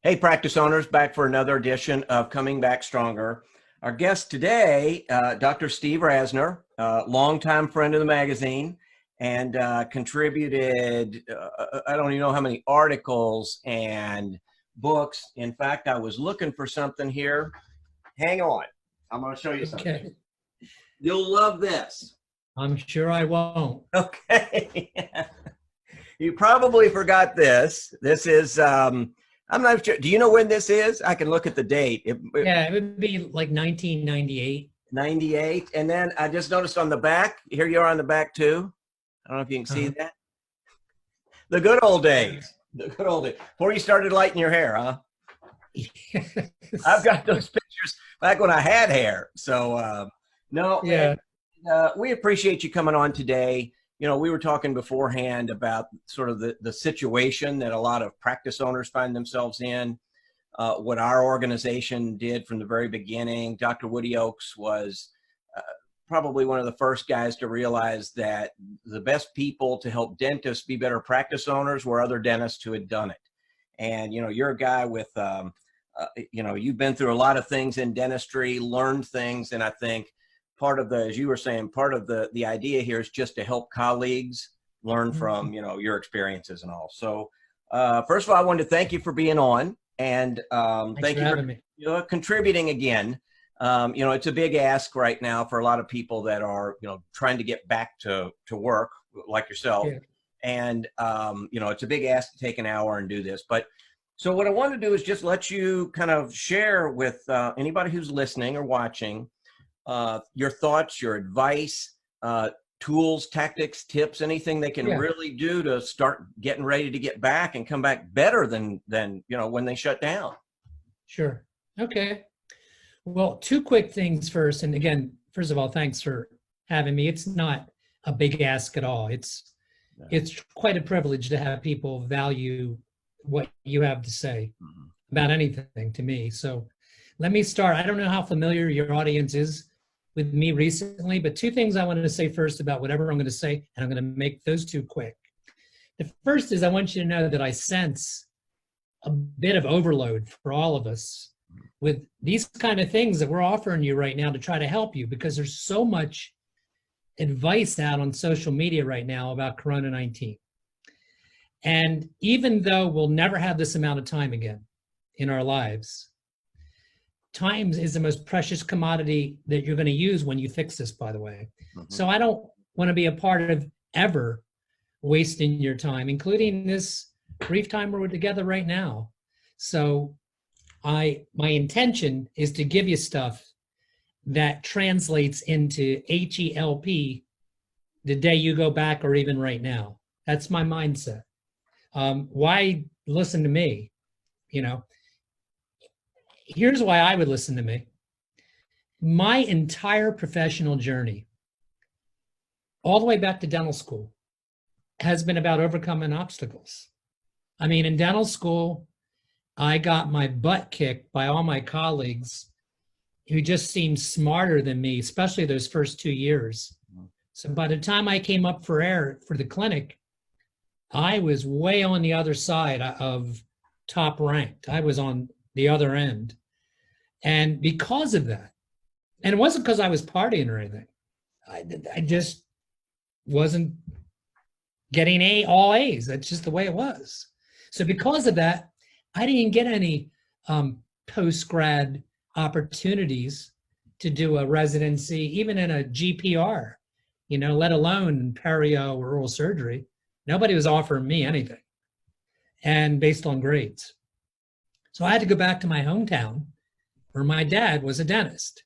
Hey, practice owners, back for another edition of Coming Back Stronger. Our guest today, Dr. Steve Rasner, longtime friend of the magazine, and contributed, I don't even know how many articles and books. In fact, I was looking for something here. Hang on. I'm going to show you something. Okay. You'll love this. I'm sure I won't. Okay. You probably forgot this. This is, I'm not sure. Do you know when this is? I can look at the date. Yeah, it would be like 1998. 98. And then I just noticed on the back, here you are on the back too. I don't know if you can see that. The good old days. The good old days. Before you started lighting your hair, huh? Yes. I've got those pictures back when I had hair. So, no. Yeah. We appreciate you coming on today. You know, we were talking beforehand about sort of the situation that a lot of practice owners find themselves in, what our organization did from the very beginning. Dr. Woody Oakes was probably one of the first guys to realize that the best people to help dentists be better practice owners were other dentists who had done it. And, you know, you're a guy with, you know, you've been through a lot of things in dentistry, learned things, and I think part of the, as you were saying, part of the idea here is just to help colleagues learn from, you know, your experiences and all. So first of all, I wanted to thank you for being on, and thank you for having me. You know, contributing again. You know, it's a big ask right now for a lot of people that are, you know, trying to get back to work like yourself. Yeah. And, you know, it's a big ask to take an hour and do this. But so what I want to do is just let you kind of share with anybody who's listening or watching your thoughts, your advice, tools, tactics, tips, anything they can really do to start getting ready to get back and come back better than you know, when they shut down. Sure. Okay. Well, two quick things first. And again, first of all, thanks for having me. It's not a big ask at all. It's quite a privilege to have people value what you have to say about anything to me. So let me start. I don't know how familiar your audience is with me recently, but two things I wanted to say first about whatever I'm going to say, and I'm going to make those two quick. The first is I want you to know that I sense a bit of overload for all of us with these kind of things that we're offering you right now to try to help you, because there's so much advice out on social media right now about Corona-19. And even though we'll never have this amount of time again in our lives, time is the most precious commodity that you're going to use when you fix this, by the way. So I don't want to be a part of ever wasting your time, including this brief time we're together right now. So my intention is to give you stuff that translates into HELP the day you go back, or even right now. That's my mindset. Why listen to me? You know, here's why I would listen to me. My entire professional journey, all the way back to dental school, has been about overcoming obstacles. I mean, in dental school, I got my butt kicked by all my colleagues who just seemed smarter than me, especially those first 2 years. So by the time I came up for air for the clinic, I was way on the other side of top ranked. I was on the other end. And because of that, and it wasn't because I was partying or anything, I just wasn't getting all A's. That's just the way it was. So because of that, I didn't get any post-grad opportunities to do a residency, even in a GPR, you know, let alone perio or oral surgery. Nobody was offering me anything, and based on grades. So I had to go back to my hometown where my dad was a dentist.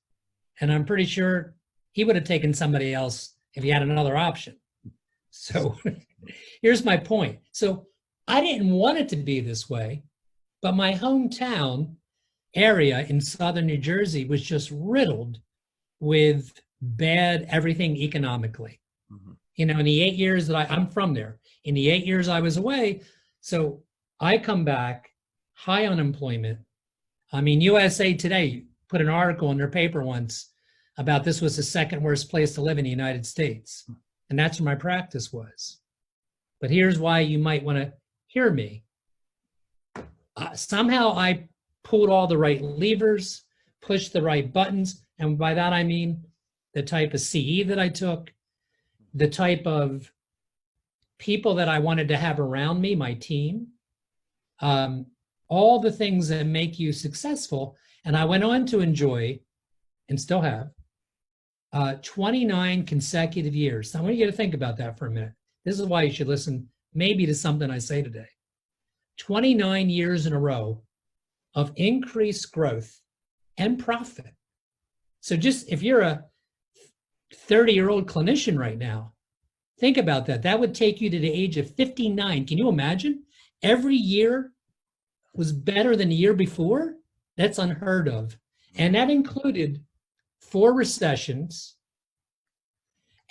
And I'm pretty sure he would have taken somebody else if he had another option. So here's my point. So I didn't want it to be this way, but my hometown area in southern New Jersey was just riddled with bad everything economically. You know, in the 8 years that I'm from there, in the 8 years I was away, so I come back, high unemployment. I mean, USA Today put an article in their paper once about this was the second worst place to live in the United States. And that's where my practice was. But here's why you might want to hear me. somehow I pulled all the right levers, pushed the right buttons. And by that, I mean the type of CE that I took, the type of people that I wanted to have around me, my team, all the things that make you successful. And I went on to enjoy, and still have, 29 consecutive years. So I want you to think about that for a minute. This is why you should listen maybe to something I say today. 29 years in a row of increased growth and profit. So just if you're a 30-year-old clinician right now, think about that. That would take you to the age of 59. Can you imagine? Every year was better than the year before? That's unheard of. And that included 4 recessions,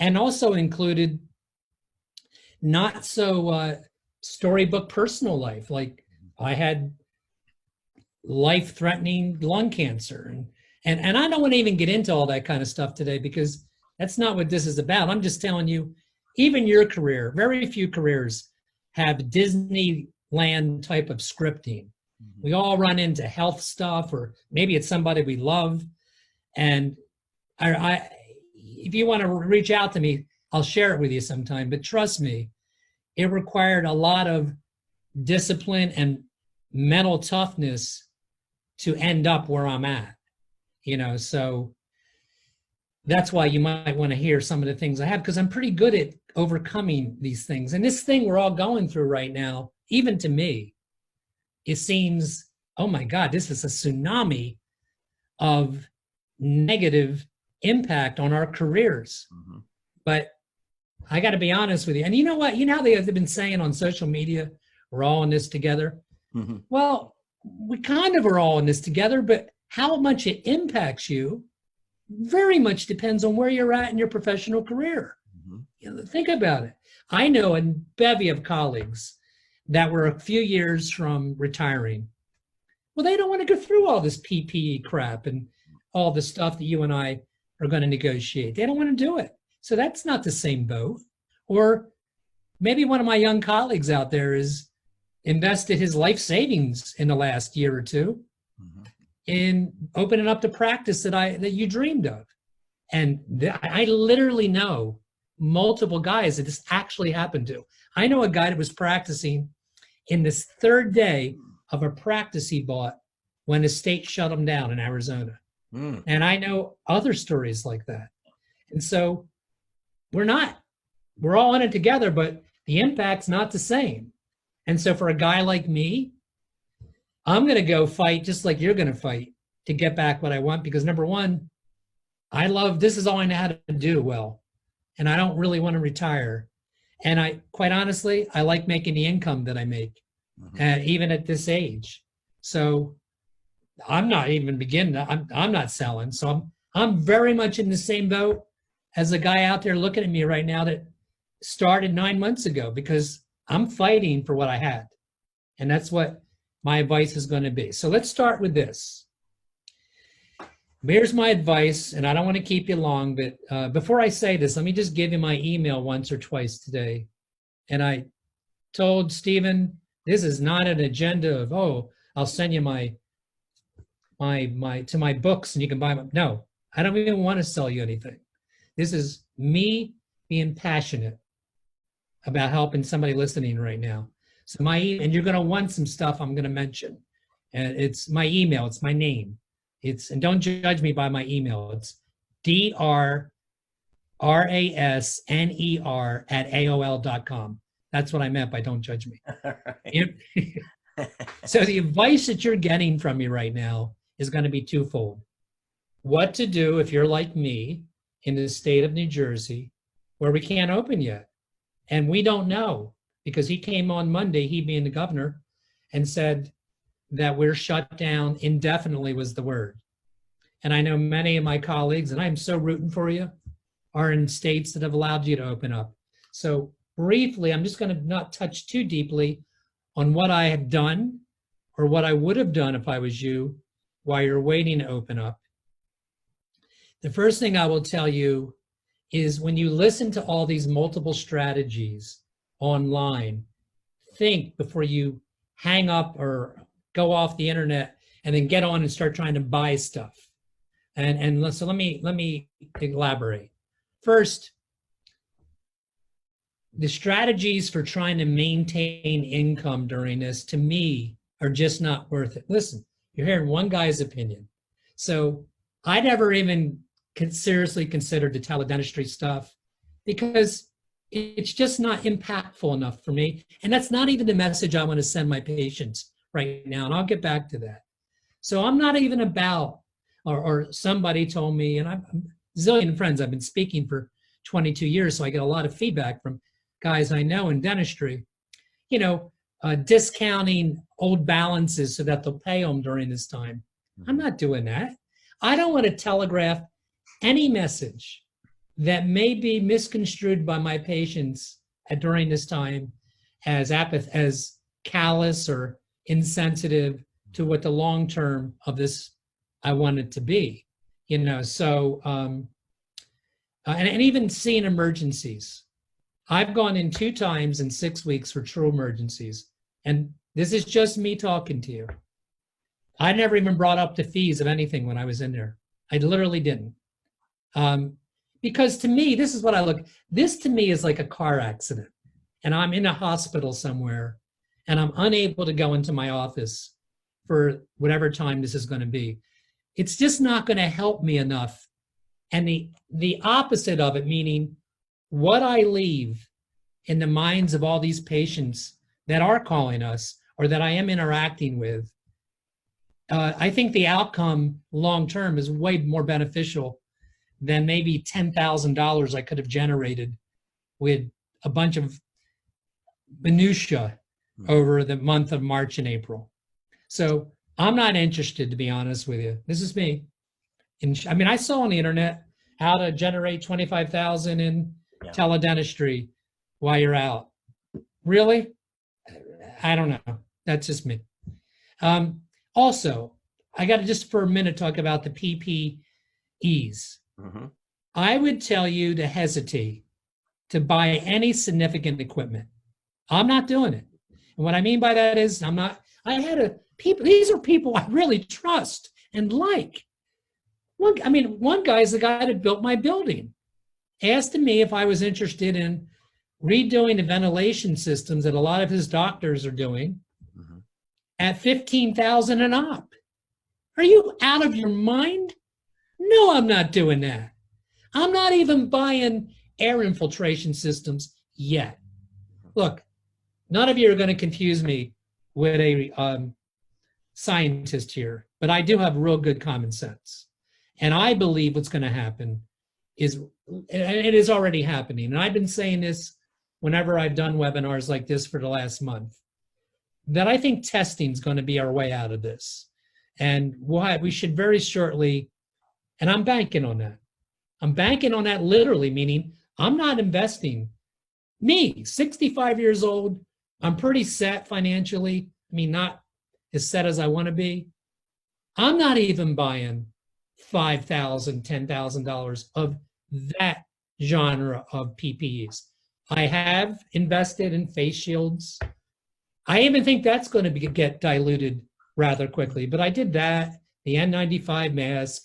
and also included not so storybook personal life. Like I had life-threatening lung cancer. And I don't want to even get into all that kind of stuff today, because that's not what this is about. I'm just telling you, even your career, very few careers have Disneyland type of scripting. We all run into health stuff, or maybe it's somebody we love. And if you want to reach out to me, I'll share it with you sometime. But trust me, it required a lot of discipline and mental toughness to end up where I'm at. So that's why you might want to hear some of the things I have, because I'm pretty good at overcoming these things. And this thing we're all going through right now, even to me, it seems, oh my God, this is a tsunami of negative impact on our careers. Mm-hmm. But I got to be honest with you. And you know what? You know how they've been saying on social media, we're all in this together. Mm-hmm. Well, we kind of are all in this together, but how much it impacts you very much depends on where you're at in your professional career. Mm-hmm. Think about it. I know a bevy of colleagues that were a few years from retiring. Well, they don't want to go through all this PPE crap and all the stuff that you and I are going to negotiate. They don't want to do it. So that's not the same boat. Or maybe one of my young colleagues out there has invested his life savings in the last year or two in opening up the practice that you dreamed of. And I literally know multiple guys that this actually happened to. I know a guy that was practicing in this 3rd day of a practice he bought when the state shut him down in Arizona. And I know other stories like that. And so we're all in it together, but the impact's not the same. And so for a guy like me, I'm going to go fight just like you're going to fight to get back what I want, because number one, this is all I know how to do well. And I don't really want to retire. And quite honestly, I like making the income that I make, even at this age. So I'm not even beginning. I'm not selling. So I'm very much in the same boat as a guy out there looking at me right now that started 9 months ago, because I'm fighting for what I had. And that's what my advice is going to be. So let's start with this. Here's my advice, and I don't want to keep you long, but before I say this, let me just give you my email once or twice today. And I told Stephen, this is not an agenda of, I'll send you my books and you can buy them. No, I don't even want to sell you anything. This is me being passionate about helping somebody listening right now. So and you're going to want some stuff I'm going to mention. And it's my email. It's my name. And don't judge me by my email. It's drrasner@aol.com. That's what I meant by don't judge me. Right. So the advice that you're getting from me right now is going to be twofold. What to do if you're like me in the state of New Jersey, where we can't open yet. And we don't know, because he came on Monday, he being the governor, and said that we're shut down indefinitely was the word. And I know many of my colleagues, and I'm so rooting for you, are in states that have allowed you to open up. So briefly, I'm just going to not touch too deeply on what I have done or what I would have done if I was you while you're waiting to open up. The first thing I will tell you is, when you listen to all these multiple strategies online, think before you hang up or go off the internet and then get on and start trying to buy stuff. So let me elaborate. First, the strategies for trying to maintain income during this, to me, are just not worth it. Listen, you're hearing one guy's opinion. So I never even seriously considered the teledentistry stuff because it's just not impactful enough for me. And that's not even the message I want to send my patients right now. And I'll get back to that. So I'm not even about, or somebody told me, and I'm a zillion friends, I've been speaking for 22 years, so I get a lot of feedback from guys I know in dentistry, discounting old balances so that they'll pay them during this time. I'm not doing that. I don't want to telegraph any message that may be misconstrued by my patients during this time as callous or insensitive to what the long term of this I want it to be. So and even seeing emergencies. I've gone in 2 times in 6 weeks for true emergencies. And this is just me talking to you. I never even brought up the fees of anything when I was in there. I literally didn't. Because to me, this is what I look, this to me is like a car accident. And I'm in a hospital somewhere and I'm unable to go into my office for whatever time this is going to be. It's just not going to help me enough. And the opposite of it, meaning what I leave in the minds of all these patients that are calling us or that I am interacting with, I think the outcome long-term is way more beneficial than maybe $10,000 I could have generated with a bunch of minutia over the month of March and April. So I'm not interested, to be honest with you. This is me. I saw on the internet how to generate $25,000 in teledentistry while you're out. Really? I don't know. That's just me. Also, I got to just for a minute talk about the PPEs. Mm-hmm. I would tell you to hesitate to buy any significant equipment. I'm not doing it. And what I mean by that is these are people I really trust and like. One guy's the guy that built my building. Asked me if I was interested in redoing the ventilation systems that a lot of his doctors are doing at $15,000 an op. Are you out of your mind? No, I'm not doing that. I'm not even buying air infiltration systems yet. Look, none of you are going to confuse me with a scientist here, but I do have real good common sense. And I believe what's going to happen is, and it is already happening, and I've been saying this whenever I've done webinars like this for the last month, that I think testing is going to be our way out of this. And we should very shortly, and I'm banking on that. I'm banking on that literally, meaning I'm not investing. Me, 65 years old, I'm pretty set financially. Not as set as I want to be. I'm not even buying $5,000, $10,000 of that genre of PPEs. I have invested in face shields. I even think that's going to get diluted rather quickly, but I did that, the N95 mask.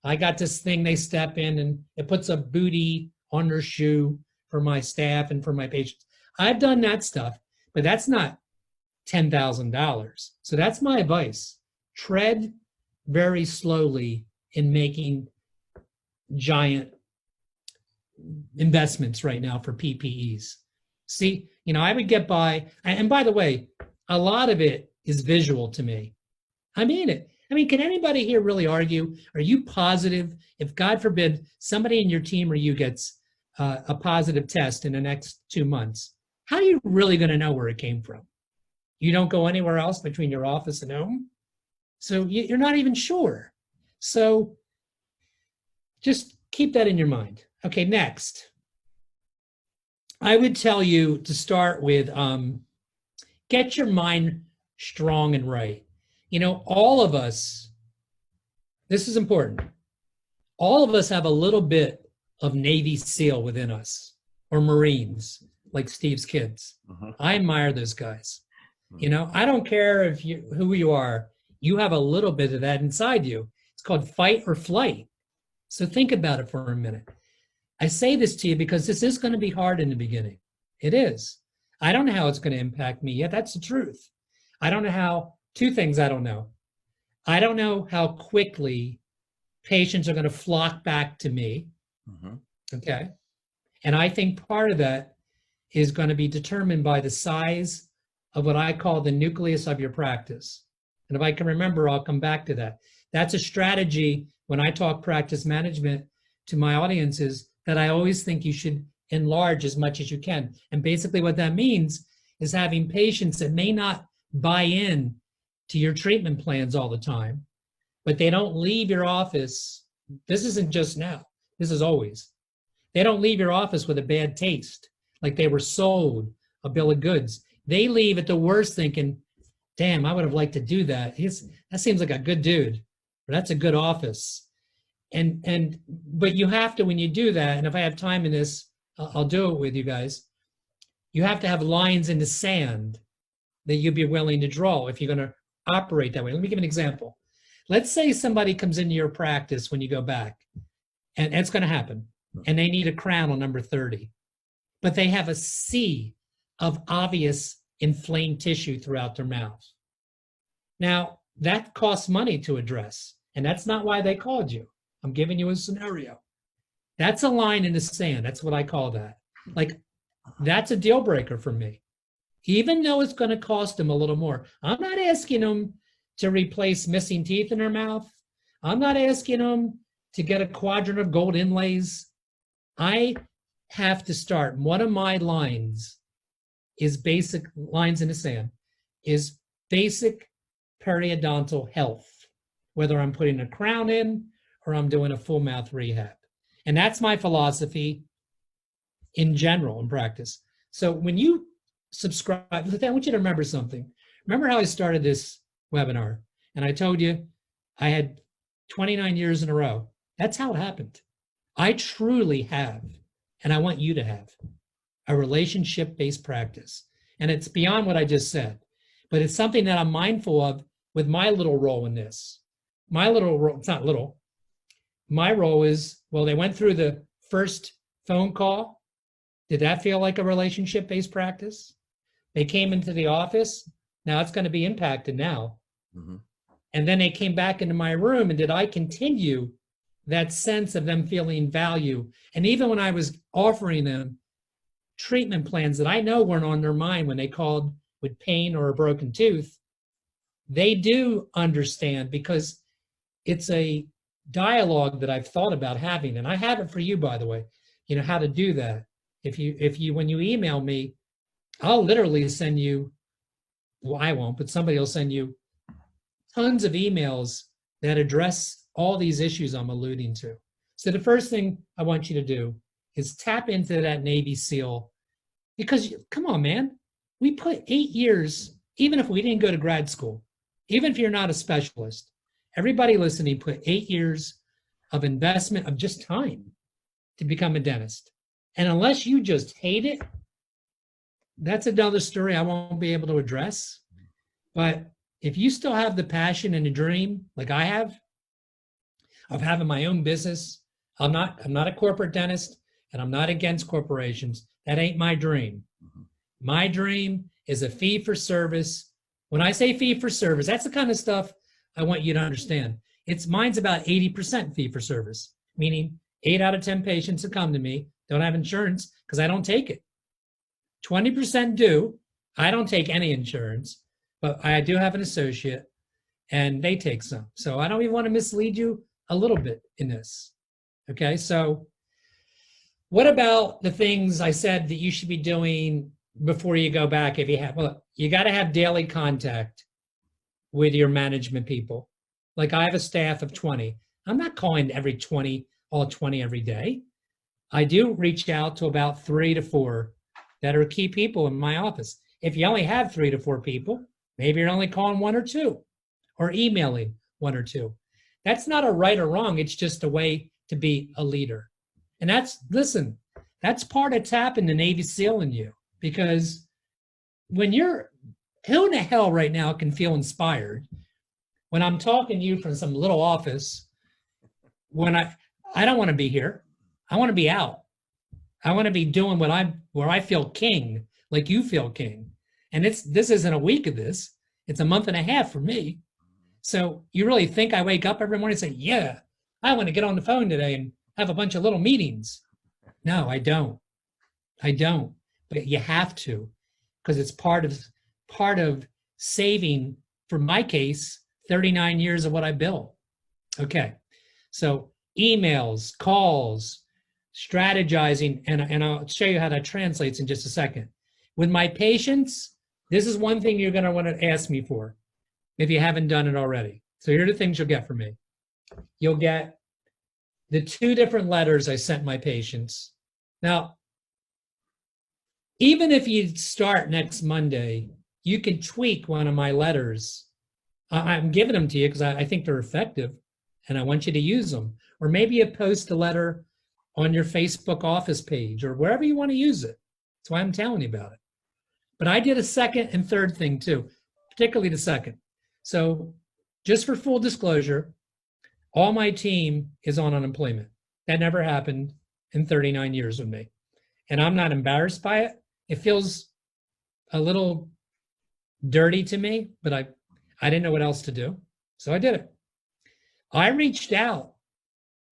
I got this thing they step in and it puts a booty on their shoe for my staff and for my patients. I've done that stuff, but that's not $10,000. So that's my advice. Tread very slowly in making giant investments right now for PPEs. See, I would get by, and by the way, a lot of it is visual to me. I mean it. Can anybody here really argue? Are you positive if, God forbid, somebody in your team or you gets a positive test in the next 2 months? How are you really going to know where it came from? You don't go anywhere else between your office and home? So you're not even sure. So just keep that in your mind. Okay, next. I would tell you to start with get your mind strong and right. All of us, this is important. All of us have a little bit of Navy SEAL within us, or Marines, like Steve's kids. I admire those guys. You know, I don't care if who you are, you have a little bit of that inside you. It's called fight or flight. So think about it for a minute. I say this to you because this is going to be hard in the beginning. It is. I don't know how it's going to impact me yet. That's the truth. I don't know how, two things I don't know. I don't know how quickly patients are going to flock back to me. Okay. And I think part of that is going to be determined by the size of what I call the nucleus of your practice. And if I can remember, I'll come back to that. That's a strategy when I talk practice management to my audiences that I always think you should enlarge as much as you can. And basically what that means is having patients that may not buy in to your treatment plans all the time, but they don't leave your office. This isn't just now. This is always. They don't leave your office with a bad taste, like they were sold a bill of goods. They leave at the worst thinking, damn, I would have liked to do that. That seems like a good dude, or that's a good office. But you have to, when you do that, and if I have time in this, I'll do it with you guys. You have to have lines in the sand that you'd be willing to draw if you're going to operate that way. Let me give an example. Let's say somebody comes into your practice when you go back, and it's going to happen, and they need a crown on number 30, but they have a sea of obvious inflamed tissue throughout their mouth. Now, that costs money to address, and that's not why they called you. I'm giving you a scenario. That's a line in the sand. That's what I call that. Like, that's a deal breaker for me. Even though it's going to cost them a little more. I'm not asking them to replace missing teeth in their mouth. I'm not asking them to get a quadrant of gold inlays. I have to start. One of my lines is basic lines in the sand, is basic periodontal health, whether I'm putting a crown in or I'm doing a full mouth rehab. And that's my philosophy in general in practice. So when you subscribe, I want you to remember something. Remember how I started this webinar and I told you I had 29 years in a row. That's how it happened. I truly have, and I want you to have, a relationship-based practice. And it's beyond what I just said, but it's something that I'm mindful of with my little role in this. My little role, it's not little. My role is, well, they went through the first phone call. Did that feel like a relationship-based practice? They came into the office. Now it's going to be impacted now. And then they came back into my room, and did I continue that sense of them feeling value? And even when I was offering them treatment plans that I know weren't on their mind when they called with pain or a broken tooth, they do understand, because it's a dialogue that I've thought about having. And I have it for you, by the way, you know, how to do that. If you, when you email me, I'll literally send you, well, I won't, but somebody will send you tons of emails that address all these issues I'm alluding to. So the first thing I want you to do is tap into that Navy SEAL, because come on, man, we put 8 years, even if we didn't go to grad school, even if you're not a specialist, everybody listening put 8 years of investment of just time to become a dentist. And unless you just hate it, that's another story I won't be able to address. But if you still have the passion and the dream, like I have, of having my own business, I'm not a corporate dentist, and I'm not against corporations. That ain't my dream. My dream is a fee for service. When I say fee for service, that's the kind of stuff I want you to understand. Mine's about 80% fee for service, meaning 8 out of 10 patients that come to me don't have insurance because I don't take it. 20% do. I don't take any insurance, but I do have an associate and they take some. So I don't even want to mislead you a little bit in this. Okay, so what about the things I said that you should be doing before you go back? If you have, well, you got to have daily contact with your management people. Like I have a staff of 20. I'm not calling all 20 every day. I do reach out to about 3 to 4 that are key people in my office. If you only have 3 to 4 people, maybe you're only calling 1 or 2 or emailing 1 or 2. That's not a right or wrong. It's just a way to be a leader. And that's part of tapping the Navy SEAL in you, because when you're who in the hell right now can feel inspired when I'm talking to you from some little office when I don't want to be here. I want to be out. I want to be doing where I feel king, like you feel king. And this isn't a week of this. It's a month and a half for me. So you really think I wake up every morning and say, yeah, I want to get on the phone today and have a bunch of little meetings? No, I don't. I don't. But you have to, because it's part of saving, for my case, 39 years of what I built. Okay. So emails, calls, strategizing, and I'll show you how that translates in just a second. With my patients, this is one thing you're going to want to ask me for if you haven't done it already. So here are the things you'll get from me. You'll get the 2 different letters I sent my patients. Now, even if you start next Monday, you can tweak one of my letters. I'm giving them to you because I think they're effective and I want you to use them. Or maybe you post a letter on your Facebook office page or wherever you want to use it. That's why I'm telling you about it. But I did a second and third thing too, particularly the second. So just for full disclosure, all my team is on unemployment. That never happened in 39 years with me. And I'm not embarrassed by it. It feels a little dirty to me, but I didn't know what else to do. So I did it. I reached out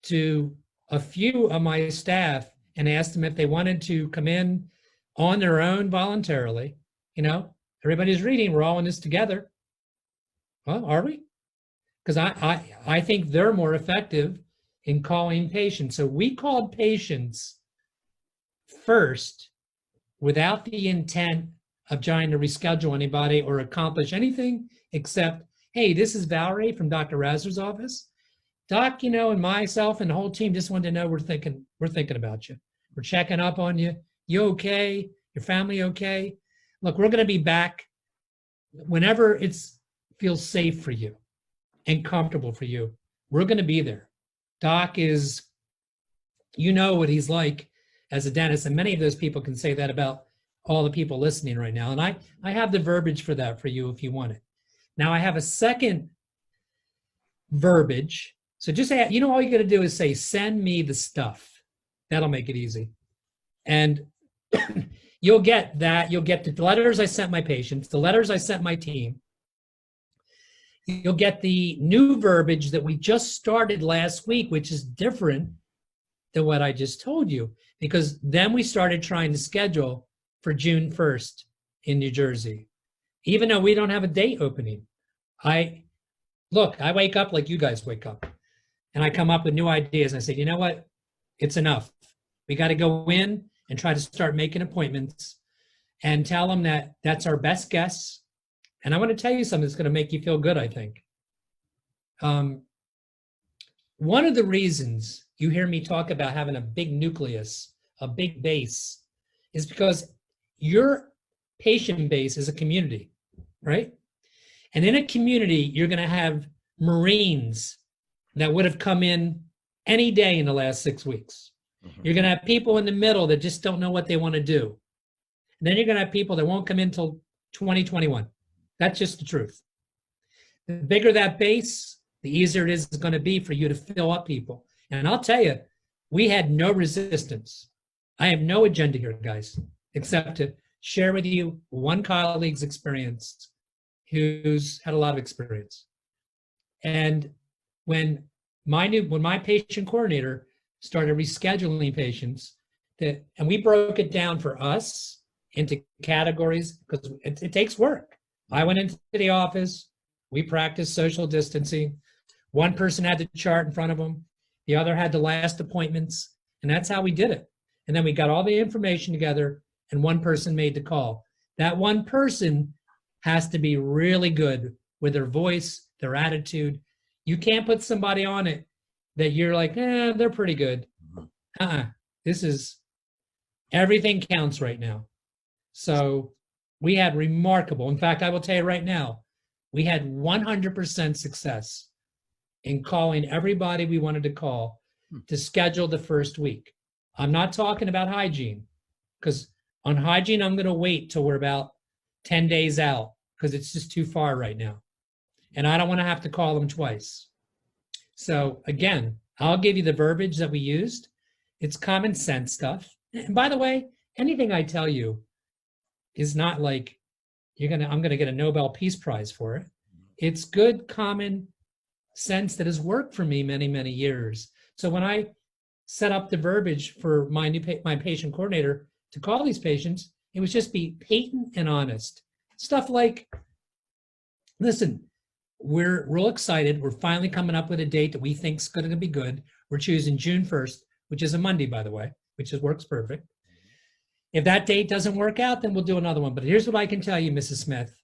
to a few of my staff and asked them if they wanted to come in on their own voluntarily. You know, everybody's reading, we're all in this together. Well, are we? Because I think they're more effective in calling patients. So we called patients first without the intent of trying to reschedule anybody or accomplish anything except, hey, this is Valerie from Dr. Rasner's office. Doc, you know, and myself and the whole team just wanted to know we're thinking about you. We're checking up on you. You okay? Your family okay? Look, we're going to be back whenever it feels safe for you and comfortable for you. We're going to be there. Doc is, you know what he's like as a dentist, and many of those people can say that about all the people listening right now. And I have the verbiage for that for you if you want it. Now I have a second verbiage. So just say, you know, all you got to do is say, send me the stuff. That'll make it easy. And you'll get that. You'll get the letters I sent my patients, the letters I sent my team. You'll get the new verbiage that we just started last week, which is different than what I just told you, because then we started trying to schedule for June 1st in New Jersey, even though we don't have a date opening. I wake up like you guys wake up, and I come up with new ideas. And I say, you know what? It's enough. We got to go in and try to start making appointments and tell them that that's our best guess. And I want to tell you something that's going to make you feel good, I think. One of the reasons you hear me talk about having a big nucleus, a big base, is because your patient base is a community, right? And in a community, you're going to have Marines that would have come in any day in the last 6 weeks. Mm-hmm. You're going to have people in the middle that just don't know what they want to do. And then you're going to have people that won't come in until 2021. That's just the truth. The bigger that base, the easier it is going to be for you to fill up people. And I'll tell you, we had no resistance. I have no agenda here, guys, except to share with you one colleague's experience who's had a lot of experience. And when my patient coordinator started rescheduling patients, and we broke it down for us into categories because it takes work. I went into the office, we practiced social distancing. One person had the chart in front of them, the other had the last appointments, and that's how we did it. And then we got all the information together, and one person made the call. That one person has to be really good with their voice, their attitude. You can't put somebody on it that you're like, they're pretty good. This is, everything counts right now. So we had remarkable, in fact, I will tell you right now, we had 100% success in calling everybody we wanted to call to schedule the first week. I'm not talking about hygiene, because on hygiene, I'm going to wait till we're about 10 days out because it's just too far right now. And I don't want to have to call them twice. So again, I'll give you the verbiage that we used. It's common sense stuff. And by the way, anything I tell you is not like I'm gonna get a Nobel Peace Prize for it. It's good common sense that has worked for me many, many years. So when I set up the verbiage for my patient coordinator to call these patients, it was just be patent and honest. Stuff like, listen, we're real excited. We're finally coming up with a date that we think is going to be good. We're choosing June 1st, which is a Monday, by the way, which works perfect. If that date doesn't work out, then we'll do another one. But here's what I can tell you, Mrs. Smith.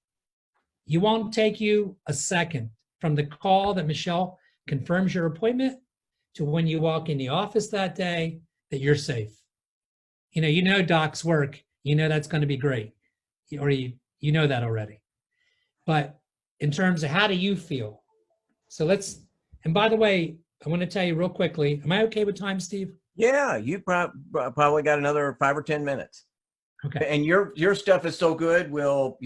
You won't take you a second from the call that Michelle confirms your appointment to when you walk in the office that day that you're safe. You know docs work. You know that's going to be great. Or you know that already. But in terms of how do you feel? So and by the way, I want to tell you real quickly, am I okay with time, Steve? Yeah, you probably got another 5 or 10 minutes. Okay. And your stuff is so good, we'll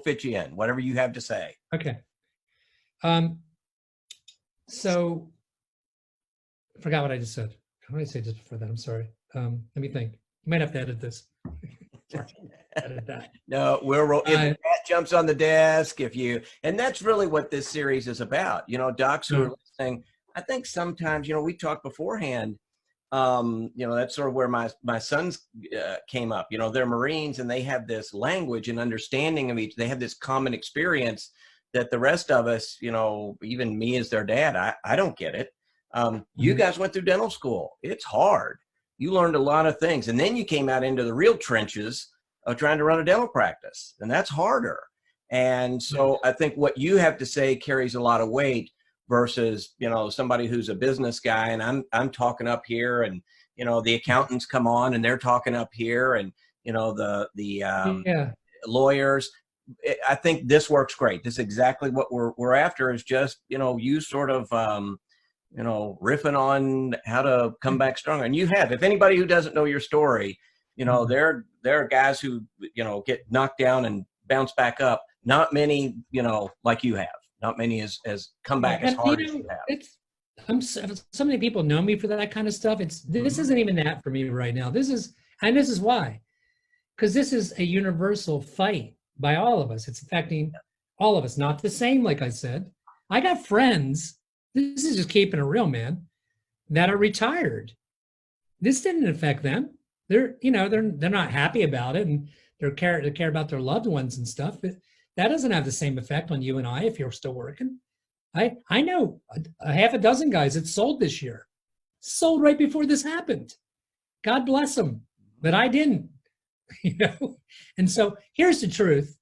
fit you in, whatever you have to say. Okay. So I forgot what I just said. What did I say just before that? I'm sorry. Let me think. You might have to edit this. Edit that. No, if the cat jumps on the desk, and that's really what this series is about. Docs who are listening, I think sometimes, we talked beforehand, that's sort of where my sons came up. They're Marines and they have this language and understanding of each. They have this common experience that the rest of us, even me as their dad, I don't get it. You guys went through dental school. It's hard. You learned a lot of things. And then you came out into the real trenches of trying to run a dental practice. And that's harder. And so I think what you have to say carries a lot of weight versus, somebody who's a business guy and I'm talking up here and, the accountants come on and they're talking up here and, the lawyers. I think this works great. This is exactly what we're after is just, you sort of, riffing on how to come back stronger. And you have, if anybody who doesn't know your story, there are guys who, get knocked down and bounce back up. Not many, like you have. Not many as come back as hard as you have. So many people know me for that kind of stuff. This isn't even that for me right now. This is why, because this is a universal fight by all of us. It's affecting all of us. Not the same, like I said. I got friends. This is just keeping it real, man, that are retired. This didn't affect them. They're not happy about it, and they care about their loved ones and stuff. But that doesn't have the same effect on you and I if you're still working. I know a half a dozen guys that sold this year, sold right before this happened. God bless them, but I didn't. And so here's the truth.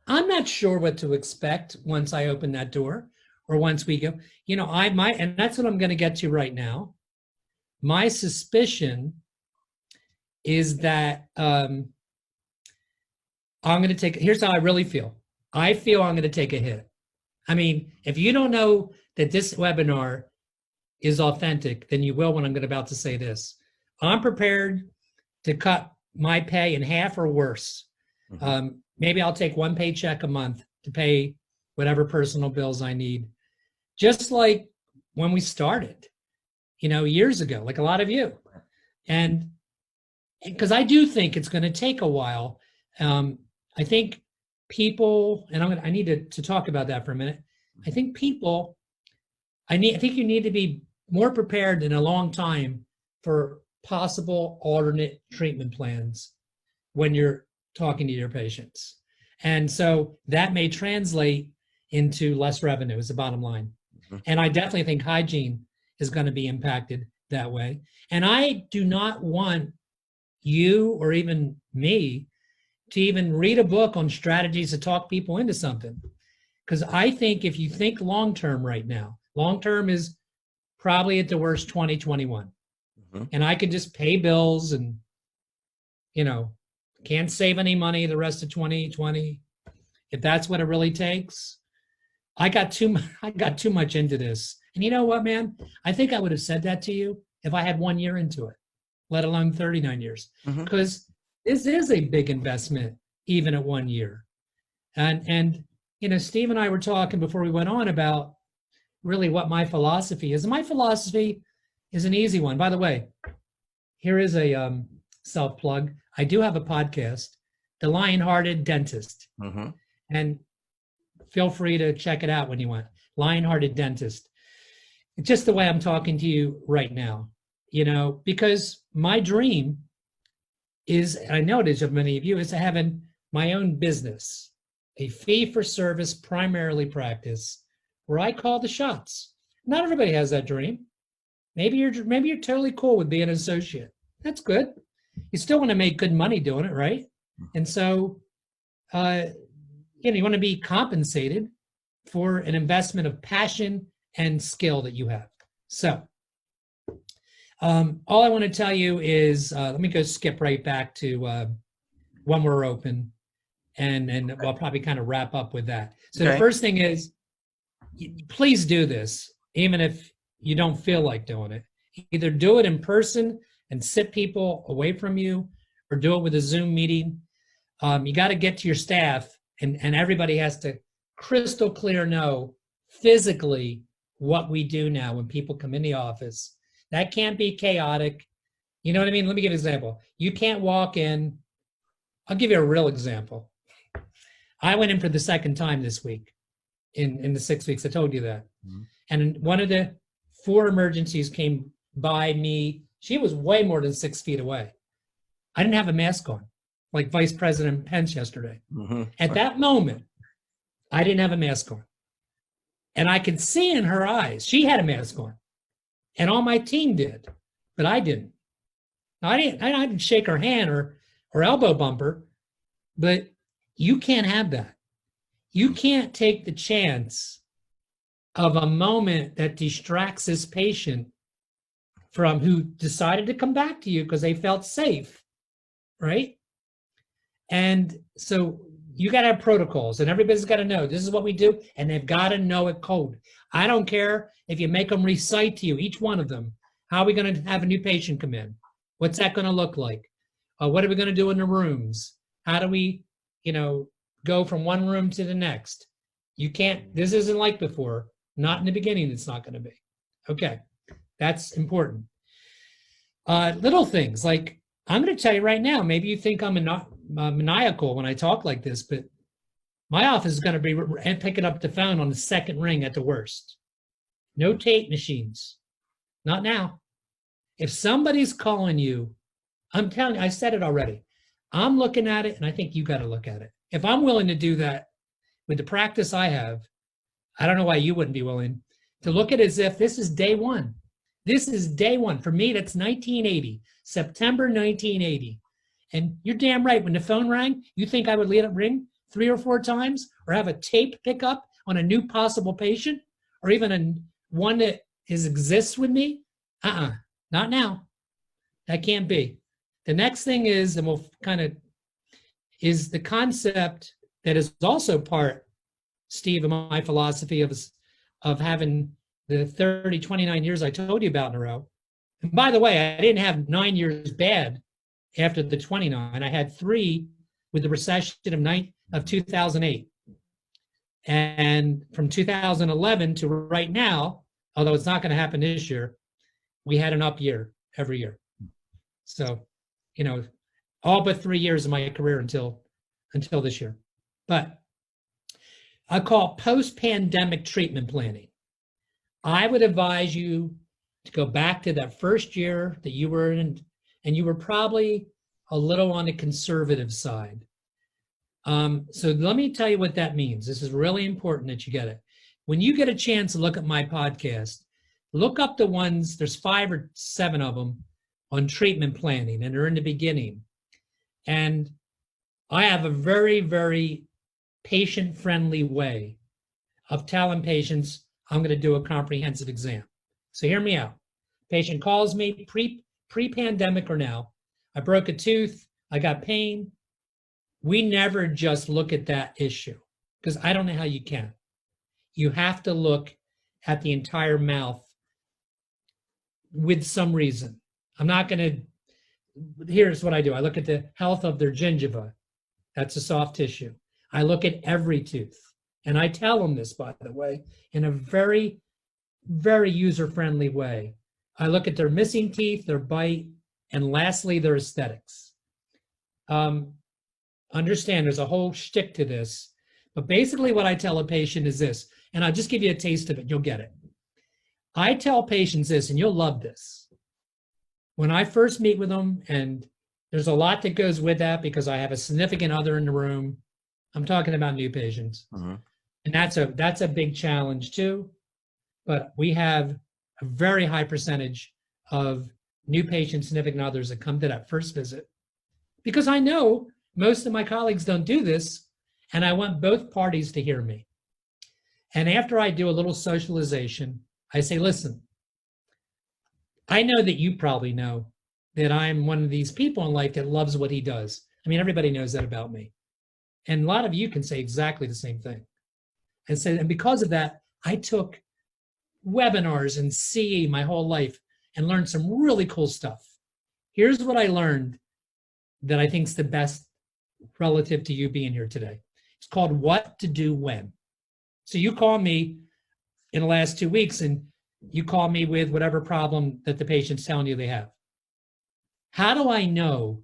I'm not sure what to expect once I open that door. Or once we go, and that's what I'm going to get to right now. My suspicion is that I'm going to here's how I really feel. I feel I'm going to take a hit. I mean, if you don't know that this webinar is authentic, then you will when I'm about to say this. I'm prepared to cut my pay in half or worse. Maybe I'll take one paycheck a month to pay whatever personal bills I need. Just like when we started, years ago, like a lot of you. And because I do think it's going to take a while. I think people, and I need to talk about that for a minute. I think you need to be more prepared in a long time for possible alternate treatment plans when you're talking to your patients. And so that may translate into less revenue is the bottom line. And I definitely think hygiene is going to be impacted that way. And I do not want you or even me to even read a book on strategies to talk people into something. Because I think if you think long-term right now, long-term is probably at the worst 2021. And I could just pay bills and, can't save any money the rest of 2020. If that's what it really takes. I got too much into this. And you know what, man? I think I would have said that to you if I had 1 year into it, let alone 39 years. Because this is a big investment, even at 1 year. And Steve and I were talking before we went on about really what my philosophy is. And my philosophy is an easy one. By the way, here is a self plug. I do have a podcast, The Lion-Hearted Dentist. Mm-hmm. And feel free to check it out when you want. Lion-Hearted Dentist. It's just the way I'm talking to you right now, because my dream is, I know it is of many of you, is having my own business, a fee-for-service, primarily practice, where I call the shots. Not everybody has that dream. Maybe you're totally cool with being an associate. That's good. You still want to make good money doing it, right? And so, you want to be compensated for an investment of passion and skill that you have. So, all I want to tell you is, let me go skip right back to when we're open, and we'll probably kind of wrap up with that. So The first thing is, please do this, even if you don't feel like doing it. Either do it in person and sit people away from you, or do it with a Zoom meeting. You got to get to your staff, and everybody has to crystal clear know physically what we do now when people come in the office. That can't be chaotic. You know what I mean? Let me give you an example. You can't walk in. I'll give you a real example. I went in for the second time this week in the 6 weeks. I told you that. Mm-hmm. And one of the 4 emergencies came by me. She was way more than 6 feet away. I didn't have a mask on, like Vice President Pence yesterday. Mm-hmm. At that moment, I didn't have a mask on. And I could see in her eyes, she had a mask on. And all my team did, but I didn't. I didn't shake her hand or elbow bump her, but you can't have that. You can't take the chance of a moment that distracts this patient from who decided to come back to you because they felt safe, right? And so you got to have protocols, and everybody's got to know this is what we do, and they've got to know it cold. I don't care if you make them recite to you, each one of them, how are we going to have a new patient come in? What's that going to look like? What are we going to do in the rooms? How do we, go from one room to the next? You can't, this isn't like before. Not in the beginning, it's not going to be. Okay, that's important. Little things like, I'm going to tell you right now, maybe you think I'm maniacal when I talk like this, but my office is going to be picking up the phone on the second ring at the worst. No tape machines. Not now. If somebody's calling you, I'm telling you, I said it already. I'm looking at it, and I think you got to look at it. If I'm willing to do that with the practice I have, I don't know why you wouldn't be willing to look at it as if this is day one. This is day one. For me, that's 1980, September 1980. And you're damn right. When the phone rang, you think I would let it ring 3 or 4 times, or have a tape pick up on a new possible patient, or even one that exists with me? Not now. That can't be. The next thing is, and we'll is the concept that is also part, Steve, of my philosophy of having the 29 years I told you about in a row. And by the way, I didn't have 9 years bad after the 29. I had 3 with the recession of 2008. And from 2011 to right now, although it's not going to happen this year, we had an up year every year. So, all but 3 years of my career until this year. But I call post-pandemic treatment planning. I would advise you to go back to that first year that you were in, and you were probably a little on the conservative side. So let me tell you what that means. This is really important that you get it. When you get a chance to look at my podcast, look up the ones, there's 5 or 7 of them on treatment planning, and they're in the beginning. And I have a very, very patient-friendly way of telling patients I'm going to do a comprehensive exam. So hear me out. Patient calls me pre-pandemic or now. I broke a tooth. I got pain. We never just look at that issue, because I don't know how you can. You have to look at the entire mouth with some reason. I'm not going to, here's what I do. I look at the health of their gingiva. That's a soft tissue. I look at every tooth. And I tell them this, by the way, in a very, very user-friendly way. I look at their missing teeth, their bite, and lastly, their aesthetics. Understand there's a whole shtick to this, but basically what I tell a patient is this, and I'll just give you a taste of it, you'll get it. I tell patients this, and you'll love this. When I first meet with them, and there's a lot that goes with that because I have a significant other in the room. I'm talking about new patients. And that's a big challenge too. But we have a very high percentage of new patients, significant others that come to that first visit. Because I know most of my colleagues don't do this, and I want both parties to hear me. And after I do a little socialization, I say, listen, I know that you probably know that I'm one of these people in life that loves what he does. I mean, everybody knows that about me. And a lot of you can say exactly the same thing. And because of that, I took webinars and CE my whole life and learned some really cool stuff. Here's what I learned that I think is the best relative to you being here today. It's called what to do when. So you call me in the last 2 weeks and you call me with whatever problem that the patient's telling you they have. How do I know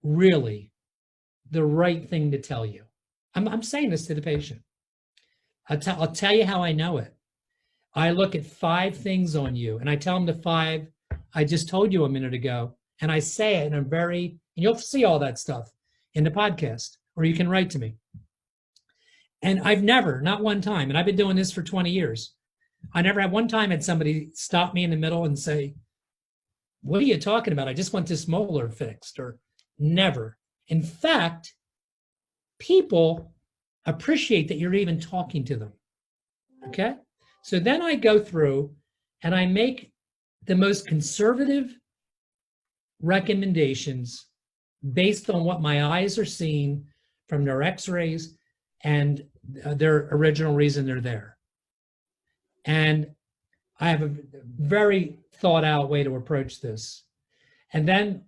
really the right thing to tell you? I'm saying this to the patient. I'll tell you how I know it. I look at 5 things on you, and I tell them the 5 I just told you a minute ago, and I say it in a and you'll see all that stuff in the podcast, or you can write to me. And I've never, not one time, and I've been doing this for 20 years, I never had one time had somebody stop me in the middle and say, what are you talking about? I just want this molar fixed, or never. In fact, people appreciate that you're even talking to them, okay? So then I go through and I make the most conservative recommendations based on what my eyes are seeing from their x-rays and their original reason they're there. And I have a very thought out way to approach this. And then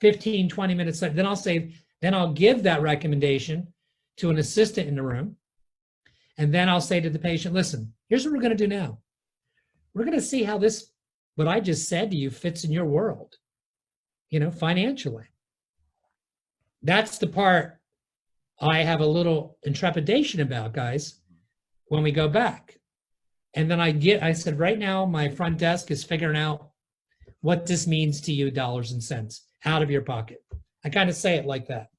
15, 20 minutes, then I'll give that recommendation to an assistant in the room. And then I'll say to the patient, listen, here's what we're going to do now. We're going to see how what I just said to you fits in your world, financially. That's the part I have a little intrepidation about, guys, when we go back. And then I said, right now, my front desk is figuring out what this means to you, dollars and cents, out of your pocket. I kind of say it like that.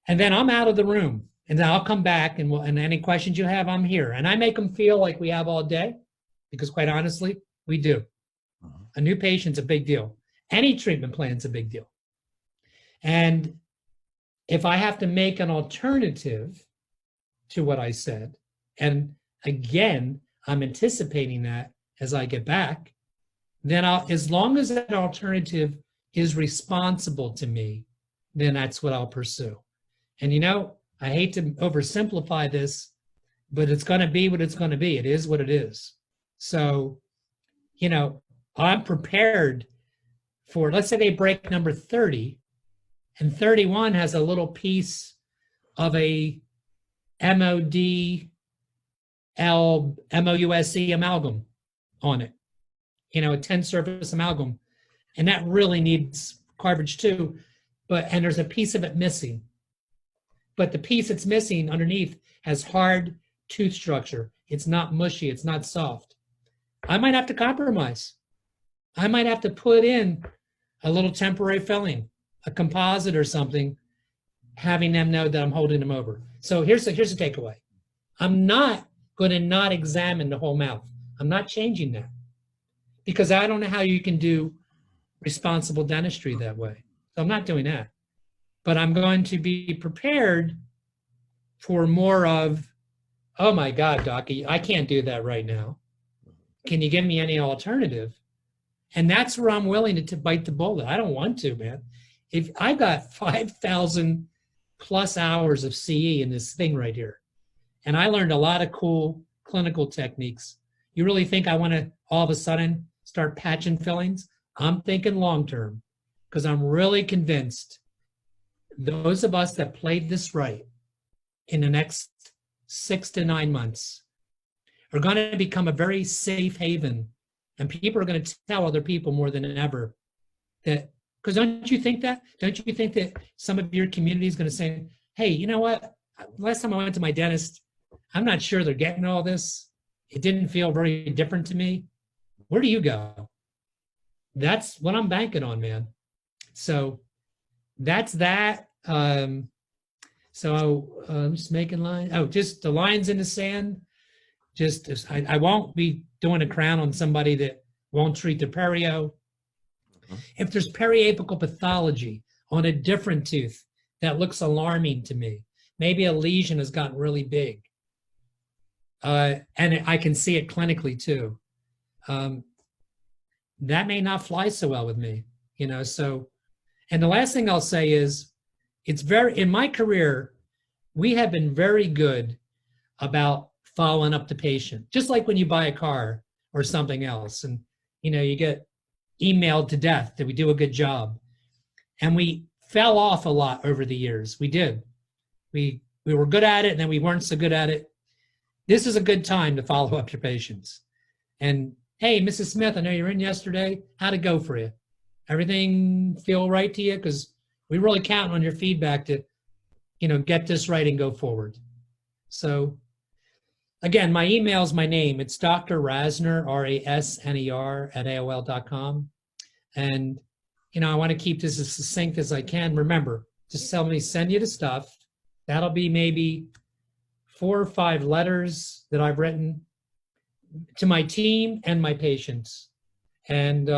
And then I'm out of the room, and then I'll come back, and any questions you have, I'm here. And I make them feel like we have all day, because quite honestly, we do. A new patient's a big deal. Any treatment plan's a big deal. And if I have to make an alternative to what I said, and again, I'm anticipating that as I get back, then as long as that alternative is responsible to me, then that's what I'll pursue. And I hate to oversimplify this, but it's going to be what it's going to be. It is what it is. So, I'm prepared for, let's say they break number 30, and 31 has a little piece of a MODL, MOUSC amalgam on it, a 10 surface amalgam. And that really needs cartilage too, and there's a piece of it missing. But the piece that's missing underneath has hard tooth structure. It's not mushy, it's not soft. I might have to compromise. I might have to put in a little temporary filling, a composite or something, having them know that I'm holding them over. So here's the takeaway. I'm not going to not examine the whole mouth. I'm not changing that, because I don't know how you can do responsible dentistry that way. So I'm not doing that. But I'm going to be prepared for more of, oh my God, Doc, I can't do that right now. Can you give me any alternative? And that's where I'm willing to bite the bullet. I don't want to, man. If I've got 5,000 plus hours of CE in this thing right here, and I learned a lot of cool clinical techniques. You really think I want to all of a sudden start patching fillings? I'm thinking long-term, because I'm really convinced those of us that played this right in the next 6 to 9 months are going to become a very safe haven, and people are going to tell other people more than ever that, because don't you think that some of your community is going to say, hey, you know what, last time I went to my dentist, I'm not sure they're getting all this, it didn't feel very different to me. Where do you go? That's what I'm banking on, man. So that's that. I'm just making lines. Oh, just the lines in the sand. I won't be doing a crown on somebody that won't treat the perio. If there's periapical pathology on a different tooth that looks alarming to me, maybe a lesion has gotten really big, and I can see it clinically too, that may not fly so well with me, so. And the last thing I'll say is, in my career, we have been very good about following up the patient, just like when you buy a car or something else, and you get emailed to death that we do a good job. And we fell off a lot over the years. We did. We were good at it, and then we weren't so good at it. This is a good time to follow up your patients. And hey, Mrs. Smith, I know you were in yesterday. How'd it go for you? Everything feel right to you? Because we really count on your feedback to, get this right and go forward. So again, my email is my name. It's Dr. Rasner, Rasner at AOL.com. And, I want to keep this as succinct as I can. Remember, just tell me, send you the stuff. That'll be maybe 4 or 5 letters that I've written to my team and my patients. And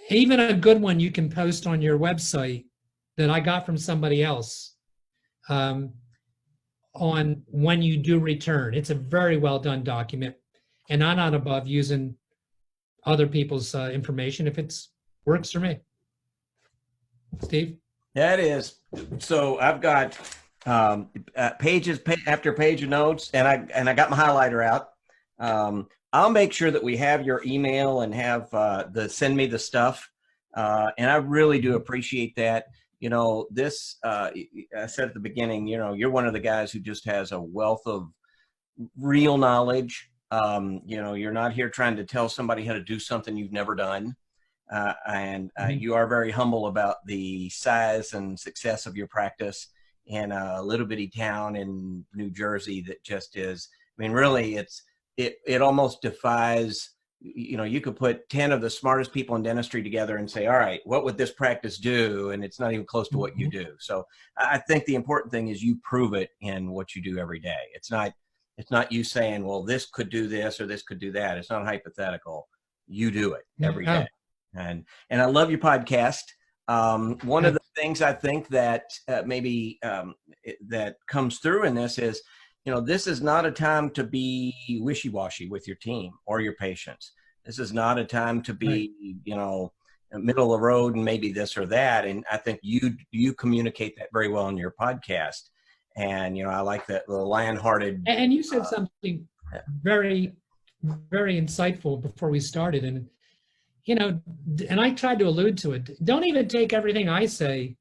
even a good one you can post on your website that I got from somebody else on when you do return. It's a very well done document, and I'm not above using other people's information if it works for me. Steve? That is. So I've got pages after page of notes, and I got my highlighter out. I'll make sure that we have your email and have send me the stuff. And I really do appreciate that. This, I said at the beginning, you're one of the guys who just has a wealth of real knowledge. You're not here trying to tell somebody how to do something you've never done. You are very humble about the size and success of your practice in a little bitty town in New Jersey that just is, really it almost defies, you could put 10 of the smartest people in dentistry together and say, all right, what would this practice do? And it's not even close to what you do. So I think the important thing is you prove it in what you do every day. It's not you saying, well, this could do this or this could do that. It's not hypothetical. You do it every day. And I love your podcast. One of the things I think that maybe that comes through in this is, this is not a time to be wishy-washy with your team or your patients. This is not a time to be, middle of the road and maybe this or that. And I think you communicate that very well in your podcast. And, I like that the lion-hearted. And you said something very, very insightful before we started. And, and I tried to allude to it. Don't even take everything I say,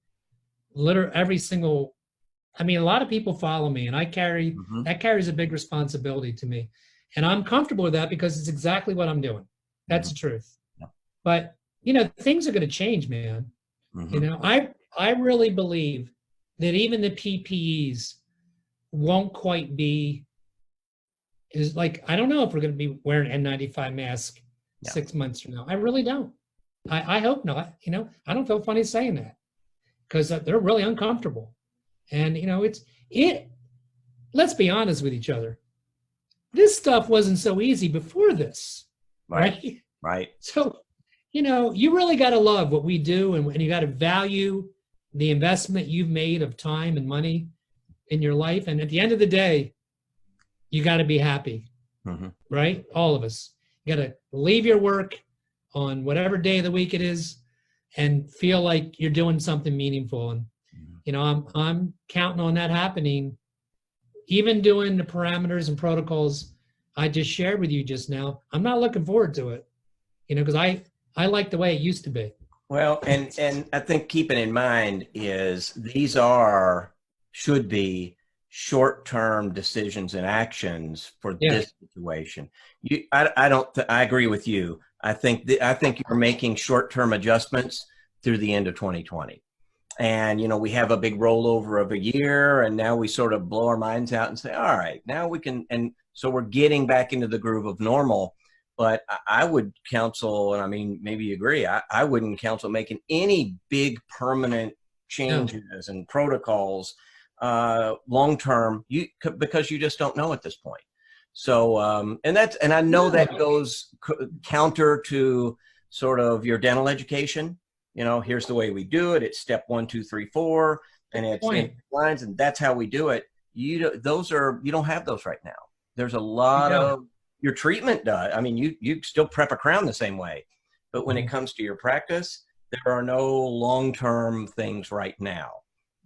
every single. A lot of people follow me, and that carries a big responsibility to me. And I'm comfortable with that because it's exactly what I'm doing. That's the truth. Yeah. But, things are going to change, man. I really believe that even the PPEs won't quite be, I don't know if we're going to be wearing N95 mask 6 months from now. I really don't. I hope not. I don't feel funny saying that because they're really uncomfortable. And, let's be honest with each other. This stuff wasn't so easy before this, right? Right. So, you really got to love what we do, and you got to value the investment you've made of time and money in your life. And at the end of the day, you got to be happy, right? All of us. You got to leave your work on whatever day of the week it is and feel like you're doing something meaningful. And, I'm counting on that happening, even doing the parameters and protocols I just shared with you just now. I'm not looking forward to it, because I like the way it used to be. Well, and I think keeping in mind is these should be short-term decisions and actions for Yeah. this situation. I don't, I agree with you. I think you're making short-term adjustments through the end of 2020. And, we have a big rollover of a year, and now we sort of blow our minds out and say, all right, now we can, and so we're getting back into the groove of normal. But I would counsel, and I mean, maybe you agree, I wouldn't counsel making any big permanent changes and protocols long term, because you just don't know at this point. So, and I know that goes counter to sort of your dental education. Here's the way we do it. It's step 1, 2, 3, 4, and it's lines, and that's how we do it. You don't have those right now. There's a lot of your treatment does. I mean, you still prep a crown the same way, but when it comes to your practice, there are no long-term things right now.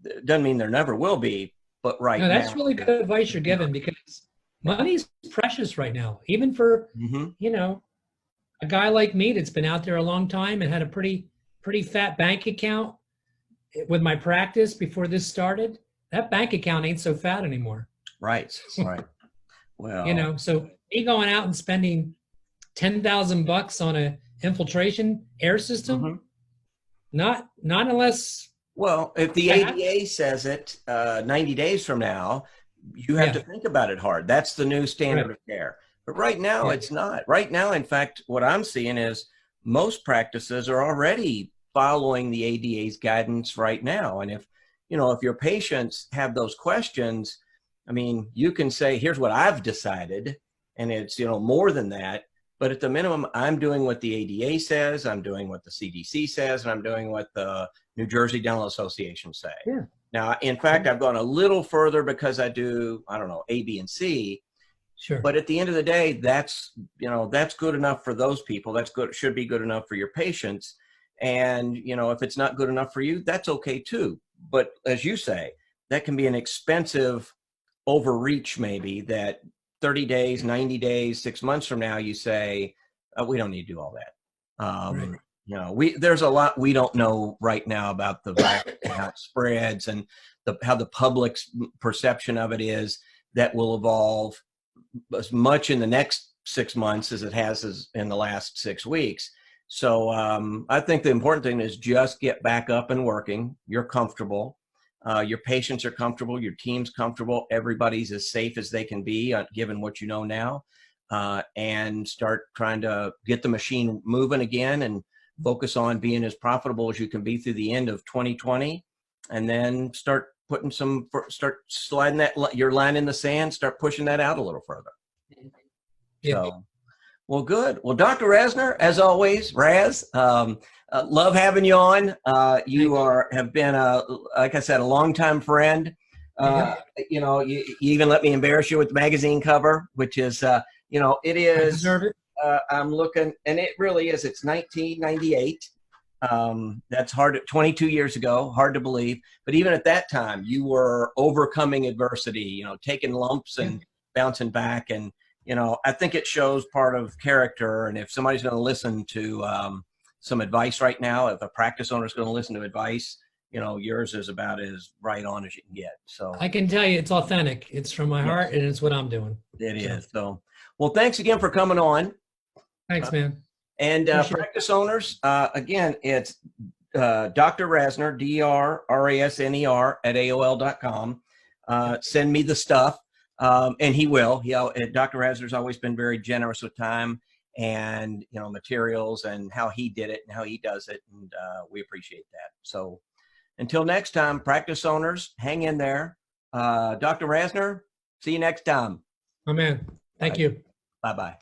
It doesn't mean there never will be, but right now. That's really good advice you're giving, because money's precious right now, even for, a guy like me that's been out there a long time and had a pretty fat bank account with my practice before this started. That bank account ain't so fat anymore. Right. Well, so me going out and spending $10,000 on a infiltration air system, not unless. Well, if the ADA says it 90 days from now, you have to think about it hard. That's the new standard of care. But right now, it's not. Right now, in fact, what I'm seeing is most practices are already following the ADA's guidance right now. And if your patients have those questions, I mean, you can say, here's what I've decided, and it's, more than that. But at the minimum, I'm doing what the ADA says, I'm doing what the CDC says, and I'm doing what the New Jersey Dental Association say. Yeah. Now, in fact, I've gone a little further because I do, I don't know, A, B, and C. Sure. But at the end of the day, that's good enough for those people. That's good, should be good enough for your patients. And, if it's not good enough for you, that's okay too. But as you say, that can be an expensive overreach, maybe, that 30 days, 90 days, 6 months from now, you say, we don't need to do all that. There's a lot we don't know right now about the virus and how it spreads, and how the public's perception of it is. That will evolve as much in the next 6 months as it has in the last 6 weeks. So I think the important thing is just get back up and working. You're comfortable. Your patients are comfortable. Your team's comfortable. Everybody's as safe as they can be, given what you know now, and start trying to get the machine moving again and focus on being as profitable as you can be through the end of 2020, and then start sliding your line in the sand, start pushing that out a little further. So, well, good. Well, Dr. Rasner, as always, love having you on. You have been like I said, a longtime friend. You even let me embarrass you with the magazine cover, which is, it is. I deserve it. I'm looking, and it really is. It's 1998. That's hard. 22 years ago, hard to believe. But even at that time, you were overcoming adversity. Taking lumps and bouncing back, and I think it shows part of character. And if somebody's going to listen to some advice right now, if a practice owner is going to listen to advice, yours is about as right on as you can get. So I can tell you, it's authentic. It's from my heart, and it's what I'm doing. It is. So, well, thanks again for coming on. Thanks, man. And practice owners, again, it's Dr. Rasner, DRRASNER at AOL.com. Send me the stuff, and he will. Dr. Rasner's always been very generous with time and materials, and how he did it and how he does it, and we appreciate that. So until next time, practice owners, hang in there. Dr. Rasner, see you next time. Oh, man. Thank you. Bye-bye.